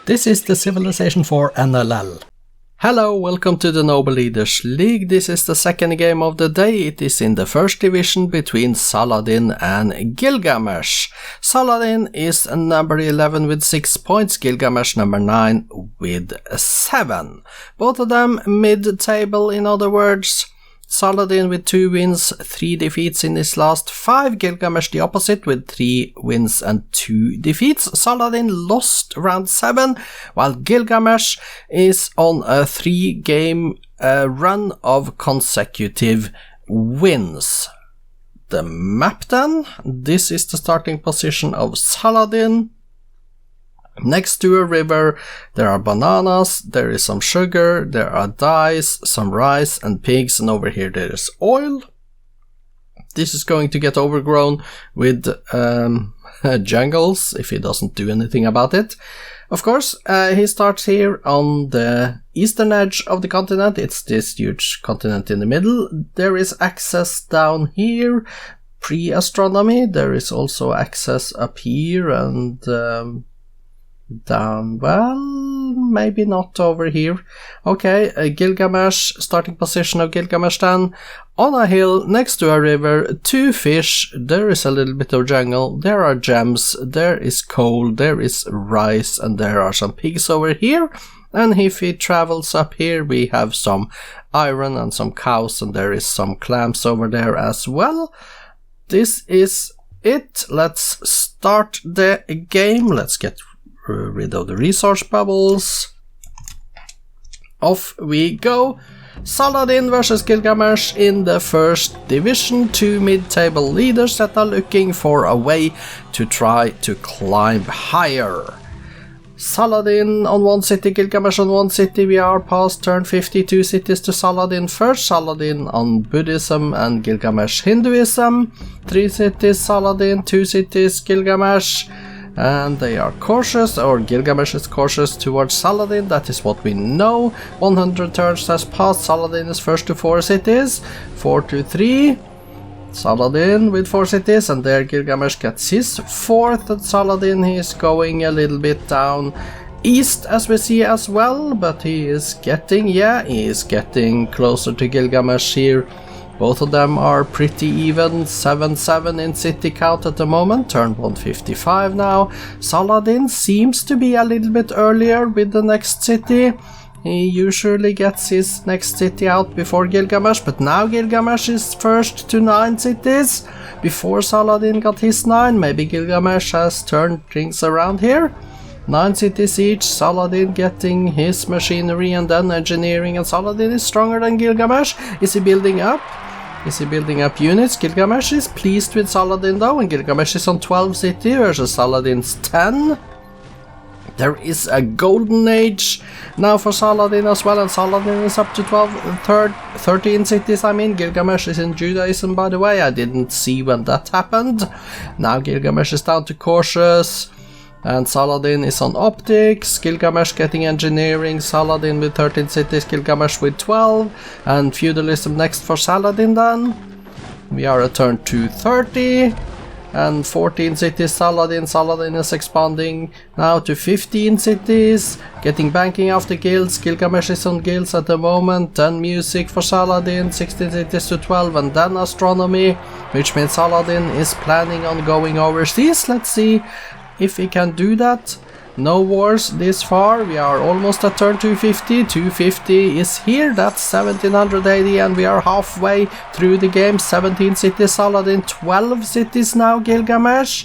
This is the Civilization 4 NLL. Hello, welcome to the Noble Leaders League. This is the second game of the day. It is in the first division between Saladin and Gilgamesh. Saladin is number 11 with 6 points, Gilgamesh number 9 with 7. Both of them mid-table, in other words. Saladin with 2 wins, 3 defeats in his last 5. Gilgamesh the opposite with 3 wins and 2 defeats. Saladin lost round 7, while Gilgamesh is on a 3-game run of consecutive wins. The map then. This is the starting position of Saladin. Next to a river, there are bananas, there is some sugar, there are dyes, some rice and pigs, and over here there is oil. This is going to get overgrown with jungles if he doesn't do anything about it. Of course, he starts here on the eastern edge of the continent. It's this huge continent in the middle. There is access down here, pre-astronomy. There is also access up here and down, well, maybe not over here. Okay, Gilgamesh, starting position of Gilgamesh then. On a hill, next to a river, 2 fish, there is a little bit of jungle, there are gems, there is coal, there is rice, and there are some pigs over here. And if he travels up here, we have some iron and some cows, and there is some clams over there as well. This is it. Let's start the game. Let's get rid of the resource bubbles. Off we go. Saladin versus Gilgamesh in the first division. 2 mid-table leaders that are looking for a way to try to climb higher. Saladin on 1 city, Gilgamesh on 1 city. We are past turn 50. 2 cities to Saladin first. Saladin on Buddhism and Gilgamesh Hinduism. 3 cities Saladin, 2 cities Gilgamesh. And they are cautious, or Gilgamesh is cautious towards Saladin, that is what we know. 100 turns has passed, Saladin is first to 4 cities, 4 to 3. Saladin with 4 cities, and there Gilgamesh gets his 4th, and Saladin he is going a little bit down east as we see as well, but he is getting closer to Gilgamesh here. Both of them are pretty even, 7-7 in city count at the moment, turn 155 now. Saladin seems to be a little bit earlier with the next city. He usually gets his next city out before Gilgamesh, but now Gilgamesh is first to 9 cities. Before Saladin got his 9, maybe Gilgamesh has turned things around here. 9 cities each, Saladin getting his machinery and then engineering, and Saladin is stronger than Gilgamesh. Is he building up? Is he building up units? Gilgamesh is pleased with Saladin though, and Gilgamesh is on 12 city versus Saladin's 10. There is a golden age now for Saladin as well, and Saladin is up to 13 cities. I mean, Gilgamesh is in Judaism, by the way. I didn't see when that happened. Now Gilgamesh is down to cautious. And Saladin is on optics, Gilgamesh getting engineering, Saladin with 13 cities, Gilgamesh with 12, and feudalism next for Saladin then. We are at turn 230, and 14 cities Saladin. Saladin is expanding now to 15 cities, getting banking after guilds. Gilgamesh is on guilds at the moment, then music for Saladin, 16 cities to 12, and then astronomy, which means Saladin is planning on going overseas. Let's see if we can do that. No wars this far. We are almost at turn 250. 250 is here. That's 1780, and we are halfway through the game. 17 cities Saladin, 12 cities now Gilgamesh.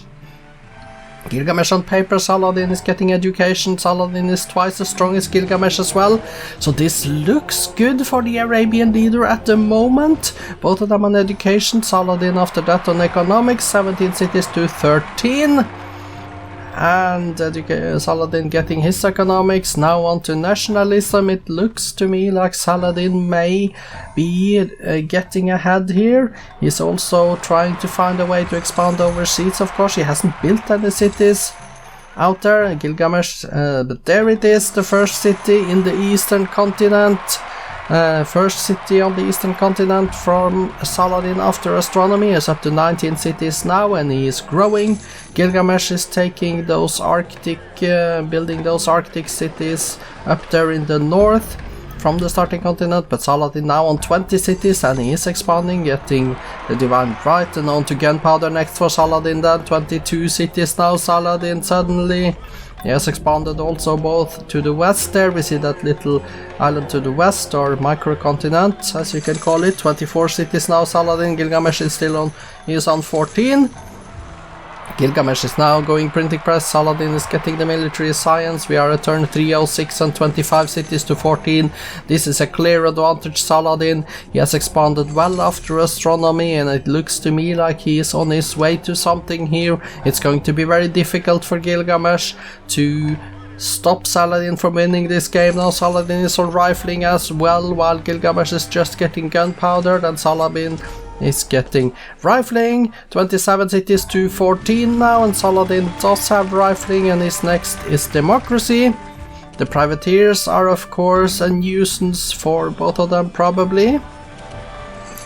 Gilgamesh on paper, Saladin is getting education. Saladin is twice as strong as Gilgamesh as well. So this looks good for the Arabian leader at the moment. Both of them on education. Saladin after that on economics. 17 cities to 13. And Saladin getting his economics. Now on to nationalism. It looks to me like Saladin may be getting ahead here. He's also trying to find a way to expand overseas. Of course, he hasn't built any cities out there. Gilgamesh, but there it is, the first city in the eastern continent. First city on the eastern continent from Saladin after astronomy is up to 19 cities now, and he is growing. Gilgamesh is taking those Arctic, building those Arctic cities up there in the north from the starting continent, but Saladin now on 20 cities and he is expanding, getting the Divine Right, and on to gunpowder next for Saladin then. 22 cities now, Saladin suddenly. He has expanded also both to the west there. We see that little island to the west, or microcontinent as you can call it. 24 cities now, Saladin. Gilgamesh is still on, he is on 14. Gilgamesh is now going printing press. Saladin is getting the military science. We are at turn 306 and 25 cities to 14. This is a clear advantage, Saladin. He has expanded well after astronomy, and it looks to me like he is on his way to something here. It's going to be very difficult for Gilgamesh to stop Saladin from winning this game. Now Saladin is on rifling as well, while Gilgamesh is just getting gunpowder, and Saladin is getting rifling. 27 cities to 14 now, and Saladin does have rifling, and his next is democracy. The privateers are of course a nuisance for both of them probably.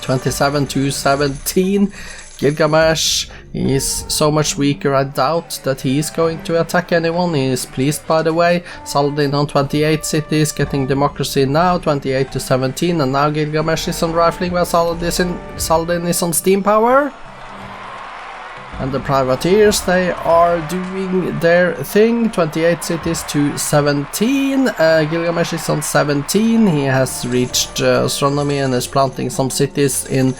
27 to 17. Gilgamesh is so much weaker, I doubt that he is going to attack anyone. He is pleased, by the way. Saladin on 28 cities, getting democracy now, 28 to 17, and now Gilgamesh is on rifling while Saladin is on steam power. And the privateers, they are doing their thing, 28 cities to 17. Gilgamesh is on 17, he has reached astronomy and is planting some cities in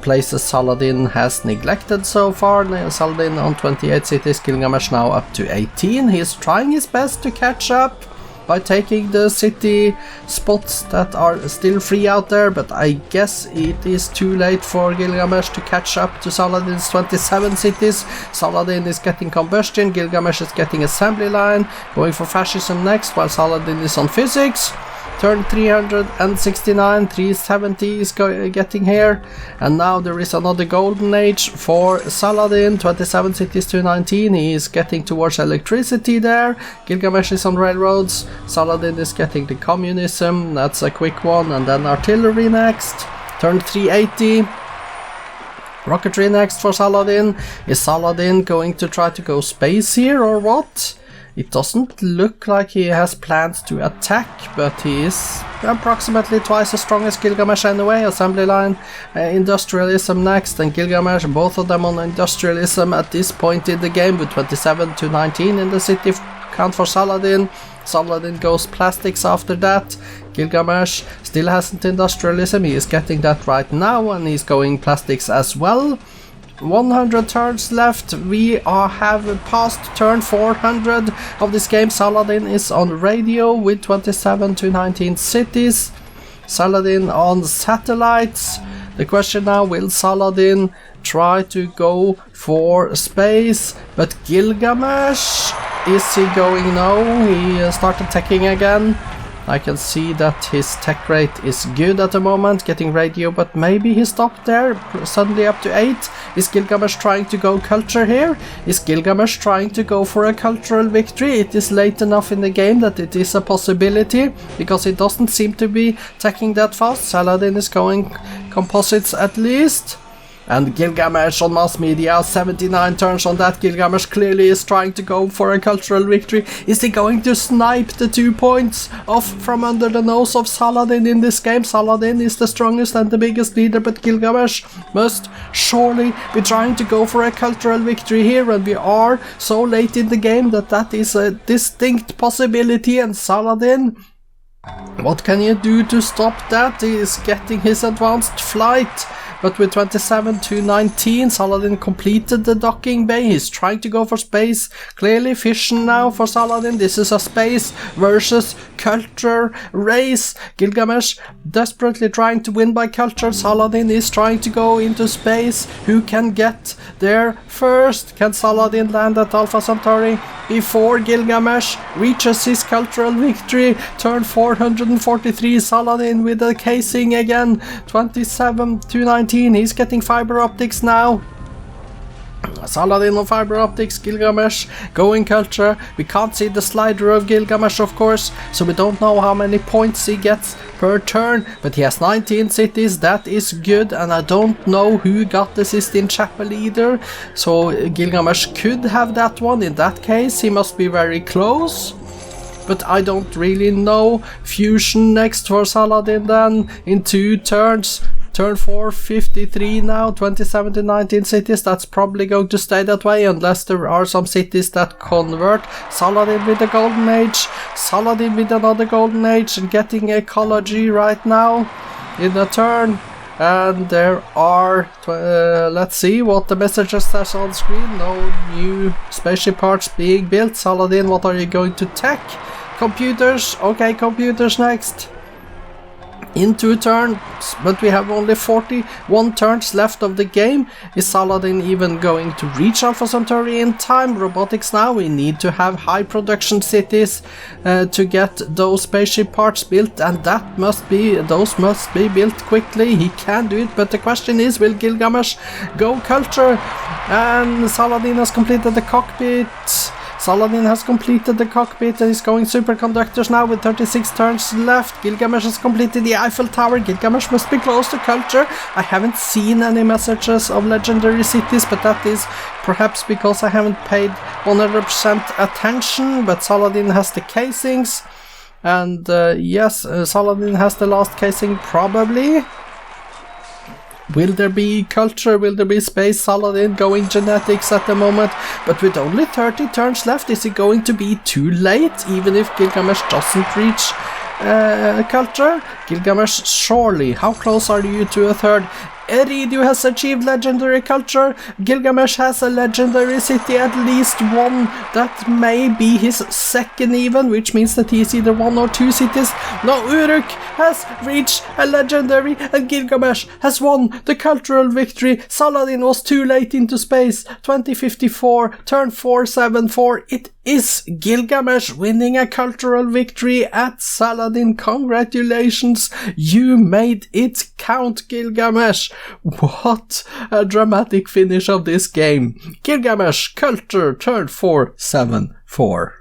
places Saladin has neglected so far. Saladin on 28 cities, Gilgamesh now up to 18. He's trying his best to catch up by taking the city spots that are still free out there, but I guess it is too late for Gilgamesh to catch up to Saladin's 27 cities. Saladin is getting combustion, Gilgamesh is getting assembly line, going for fascism next, while Saladin is on physics. Turn 369, 370 is getting here, and now there is another golden age for Saladin. 27 cities to 19, he is getting towards electricity there. Gilgamesh is on railroads, Saladin is getting the communism, that's a quick one, and then artillery next. Turn 380. Rocketry next for Saladin. Is Saladin going to try to go space here or what? It doesn't look like he has plans to attack, but he is approximately twice as strong as Gilgamesh anyway. Assembly line, industrialism next, and Gilgamesh, both of them on industrialism at this point in the game, with 27 to 19 in the city count for Saladin. Saladin goes plastics after that. Gilgamesh still hasn't industrialism, he is getting that right now, and he's going plastics as well. 100 turns left, we have passed turn 400 of this game. Saladin is on radio with 27 to 19 cities. Saladin on satellites. The question now, will Saladin try to go for space? But Gilgamesh, is he going? No, he started teching again. I can see that his tech rate is good at the moment, getting radio, but maybe he stopped there, suddenly up to 8. Is Gilgamesh trying to go culture here? Is Gilgamesh trying to go for a cultural victory? It is late enough in the game that it is a possibility, because it doesn't seem to be taking that fast. Saladin is going composites at least. And Gilgamesh on mass media, 79 turns on that. Gilgamesh clearly is trying to go for a cultural victory. Is he going to snipe the 2 points off from under the nose of Saladin in this game? Saladin is the strongest and the biggest leader, but Gilgamesh must surely be trying to go for a cultural victory here, and we are so late in the game that that is a distinct possibility. And Saladin, what can you do to stop that? He is getting his advanced flight. But with 27 to 19, Saladin completed the docking bay. He's trying to go for space. Clearly fission now for Saladin. This is a space versus culture race. Gilgamesh desperately trying to win by culture. Saladin is trying to go into space. Who can get there first? Can Saladin land at Alpha Centauri before Gilgamesh reaches his cultural victory? Turn 443, Saladin with a casing again. 27 to 19. He's getting fiber optics now. Saladin on fiber optics, Gilgamesh, going culture. We can't see the slider of Gilgamesh, of course, so we don't know how many points he gets per turn, but he has 19 cities, that is good, and I don't know who got the Sistine Chapel either, so Gilgamesh could have that one. In that case, he must be very close. But I don't really know. Fusion next for Saladin then, in 2 turns. Turn 4, 53 now, 27 to 19 cities, that's probably going to stay that way unless there are some cities that convert. Saladin with the Golden Age, Saladin with another Golden Age, and getting ecology right now in a turn. And there are, let's see what the messages says on screen. No new spaceship parts being built. Saladin, what are you going to tech? Computers, okay, computers next. In 2 turns, but we have only 41 turns left of the game. Is Saladin even going to reach Alpha Centauri in time? Robotics now, we need to have high production cities to get those spaceship parts built, and those must be built quickly. He can do it, but the question is, will Gilgamesh go culture? And Saladin has completed the cockpit. Saladin has completed the cockpit and is going superconductors now with 36 turns left. Gilgamesh has completed the Eiffel Tower. Gilgamesh must be close to culture. I haven't seen any messages of legendary cities, but that is perhaps because I haven't paid 100% attention. But Saladin has the casings. And yes, Saladin has the last casing probably. Will there be culture? Will there be space? Saladin going genetics at the moment, but with only 30 turns left, is it going to be too late, even if Gilgamesh doesn't reach culture? Gilgamesh, surely, how close are you to a third? Eridu has achieved legendary culture. Gilgamesh has a legendary city, at least one. That may be his second even, which means that he is either 1 or 2 cities. No, Uruk has reached a legendary, and Gilgamesh has won the cultural victory. Saladin was too late into space. 2054, turn 474. It is Gilgamesh winning a cultural victory at Saladin. Congratulations, you made it count, Gilgamesh. What a dramatic finish of this game. Gilgamesh, culture, turn 474.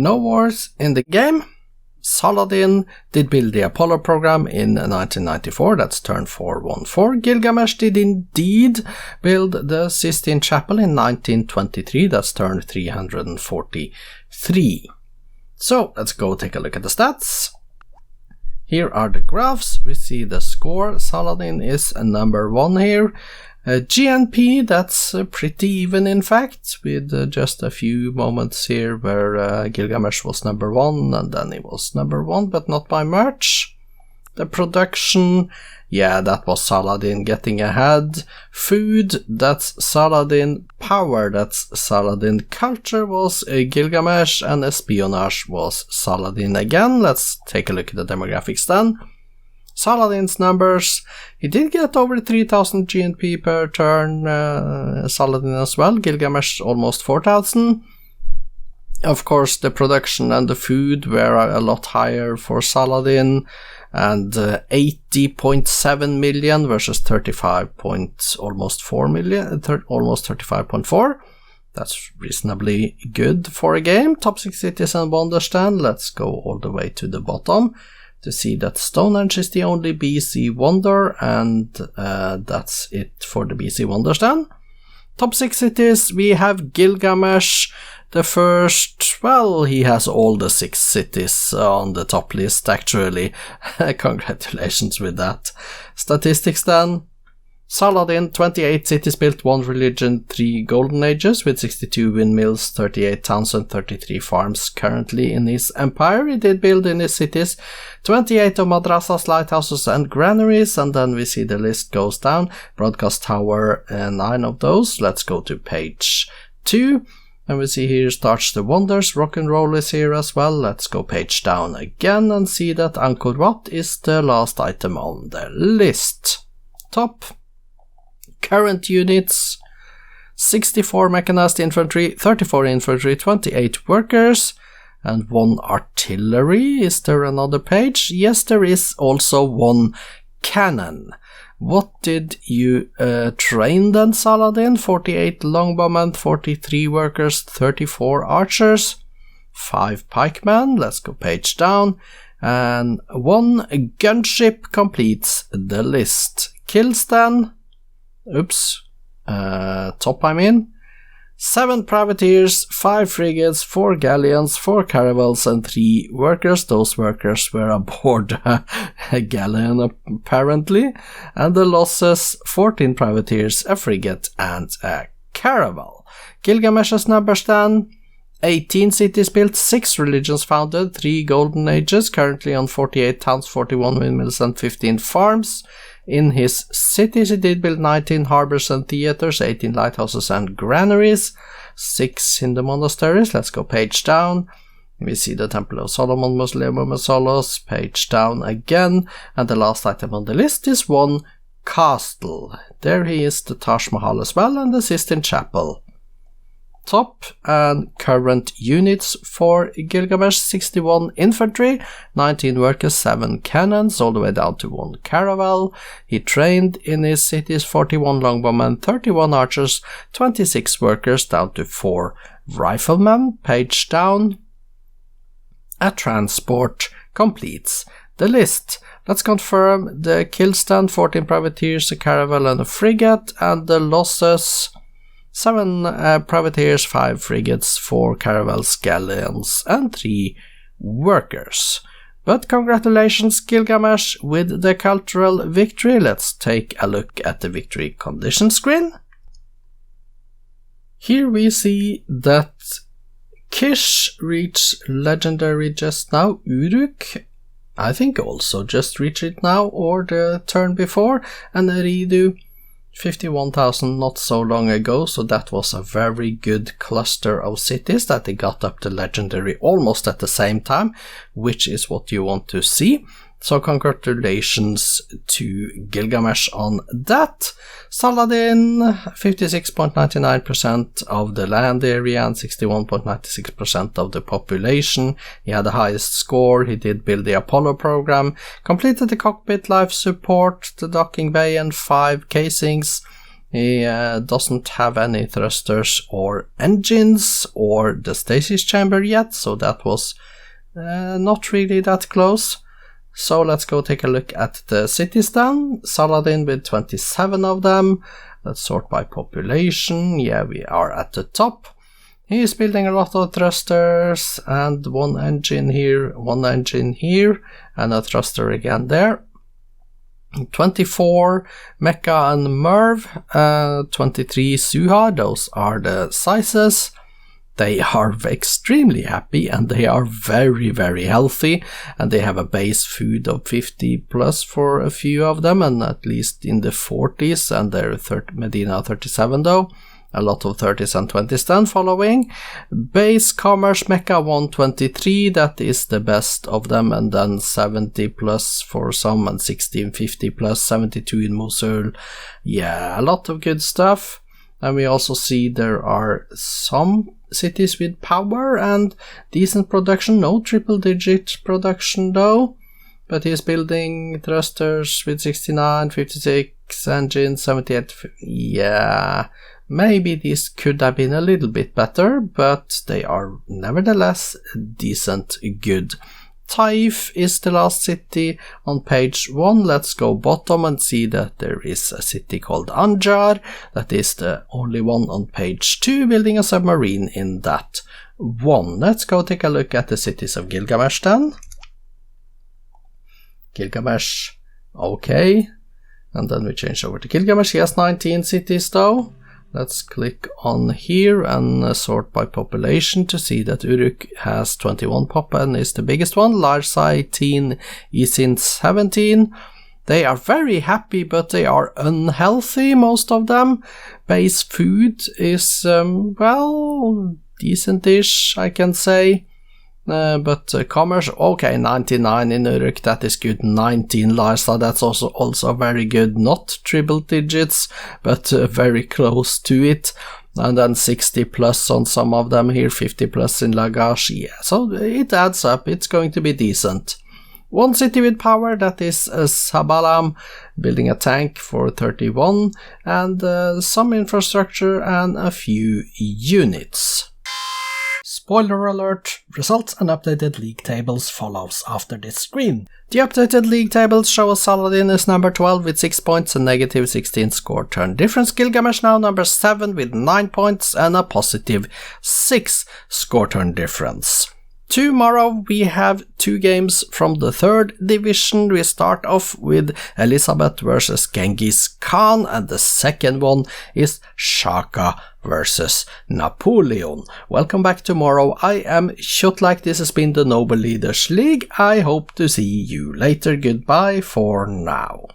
No wars in the game. Saladin did build the Apollo program in 1994, that's turn 414. Gilgamesh did indeed build the Sistine Chapel in 1923, that's turn 343. So let's go take a look at the stats. Here are the graphs, we see the score, Saladin is number 1 here. GNP, that's pretty even in fact, with just a few moments here where Gilgamesh was number 1 and then he was number 1, but not by much. The production, yeah, that was Saladin getting ahead. Food, that's Saladin. Power, that's Saladin. Culture was Gilgamesh, and espionage was Saladin again. Let's take a look at the demographics then. Saladin's numbers, he did get over 3000 GNP per turn, Saladin as well, Gilgamesh almost 4000. Of course the production and the food were a lot higher for Saladin, and 80.7 million versus 35.4. That's reasonably good for a game. Top 6 cities and Wonderstand, let's go all the way to the bottom to see that Stonehenge is the only BC wonder, and that's it for the BC Wonderstand. Top 6 cities, we have Gilgamesh, the first, well, he has all the 6 cities on the top list actually. Congratulations with that. Statistics then. Saladin, 28 cities built, 1 religion, 3 golden ages, with 62 windmills, 38 towns and 33 farms currently in his empire. He did build in his cities 28 of madrasas, lighthouses and granaries, and then we see the list goes down. Broadcast tower, 9 of those. Let's go to page 2. And we see here starts the wonders. Rock and roll is here as well. Let's go page down again and see that Angkor Wat is the last item on the list. Top. Current units, 64 mechanized infantry, 34 infantry, 28 workers, and 1 artillery. Is there another page? Yes, there is also 1 cannon. What did you train then, Saladin? 48 longbowmen, 43 workers, 34 archers, 5 pikemen. Let's go page down. And 1 gunship completes the list. Kills then. Top I mean. 7 privateers, 5 frigates, 4 galleons, 4 caravels and 3 workers. Those workers were aboard a galleon apparently. And the losses, 14 privateers, a frigate and a caravel. Gilgamesh's numbers then. 18 cities built, 6 religions founded, 3 golden ages, currently on 48 towns, 41 windmills and 15 farms. In his cities he did build 19 harbors and theaters, 18 lighthouses and granaries, 6 in the monasteries. Let's go page down. We see the Temple of Solomon, Mausoleum of Mausoleus, page down again, and the last item on the list is 1 castle. There he is, the Taj Mahal as well, and the Sistine Chapel. Top and current units for Gilgamesh: 61 infantry, 19 workers, 7 cannons, all the way down to 1 caravel. He trained in his cities 41 longbowmen, 31 archers, 26 workers, down to 4 riflemen. Page down. A transport completes the list. Let's confirm the kill stand: 14 privateers, a caravel and a frigate, and the losses: 7 privateers, 5 frigates, 4 caravels, galleons, and 3 workers. But congratulations, Gilgamesh, with the cultural victory. Let's take a look at the victory condition screen. Here we see that Kish reached legendary just now. Uruk, I think, also just reached it now, or the turn before, and Eridu 51,000 not so long ago, so that was a very good cluster of cities that they got up to legendary almost at the same time, which is what you want to see. So congratulations to Gilgamesh on that. Saladin, 56.99% of the land area and 61.96% of the population. He had the highest score. He did build the Apollo program, completed the cockpit life support, the docking bay and 5 casings. He doesn't have any thrusters or engines or the stasis chamber yet, so that was Not really that close. So let's go take a look at the cities then. Saladin with 27 of them. Let's sort by population. Yeah, we are at the top. He's building a lot of thrusters and one engine here, and a thruster again there. 24 Mecha and Merv, 23 Suha, those are the sizes. They are extremely happy and they are very, very healthy, and they have a base food of 50 plus for a few of them, and at least in the 40s, and they're Medina 37 though. A lot of 30s and 20s then following. Base Commerce Mecha 123, that is the best of them, and then 70 plus for some, and 1650 plus, 72 in Mosul. Yeah, a lot of good stuff. And we also see there are some cities with power and decent production, no triple digit production though. But he's building thrusters with 69, 56 engines, 78, yeah. Maybe this could have been a little bit better, but they are nevertheless decent good. Taif is the last city on page 1. Let's go bottom and see that there is a city called Anjar. That is the only one on page 2, building a submarine in that one. Let's go take a look at the cities of Gilgamesh then. Gilgamesh, okay. And then we change over to Gilgamesh. He has 19 cities though. Let's click on here and sort by population to see that Uruk has 21 pop and is the biggest one. Larsa 18, Isin 17. They are very happy, but they are unhealthy, most of them. Base food is, well, decent-ish, I can say. But commerce, okay, 99 in Uruk, that is good. 19 Larsa, that's also very good. Not triple digits, but very close to it. And then 60 plus on some of them here, 50 plus in Lagash. Yeah, so it adds up, it's going to be decent. One city with power, that is Sabalam, building a tank for 31, and some infrastructure and a few units. Spoiler alert, results and updated league tables follows after this screen. The updated league tables show Saladin is number 12 with 6 points and negative 16 score turn difference. Gilgamesh now number 7 with 9 points and a positive 6 score turn difference. Tomorrow we have 2 games from the 3rd division. We start off with Elizabeth versus Genghis Khan, and the second one is Shaka versus Napoleon. Welcome back tomorrow. I am Kjotleik. This has been the Noble Leaders League. I hope to see you later. Goodbye for now.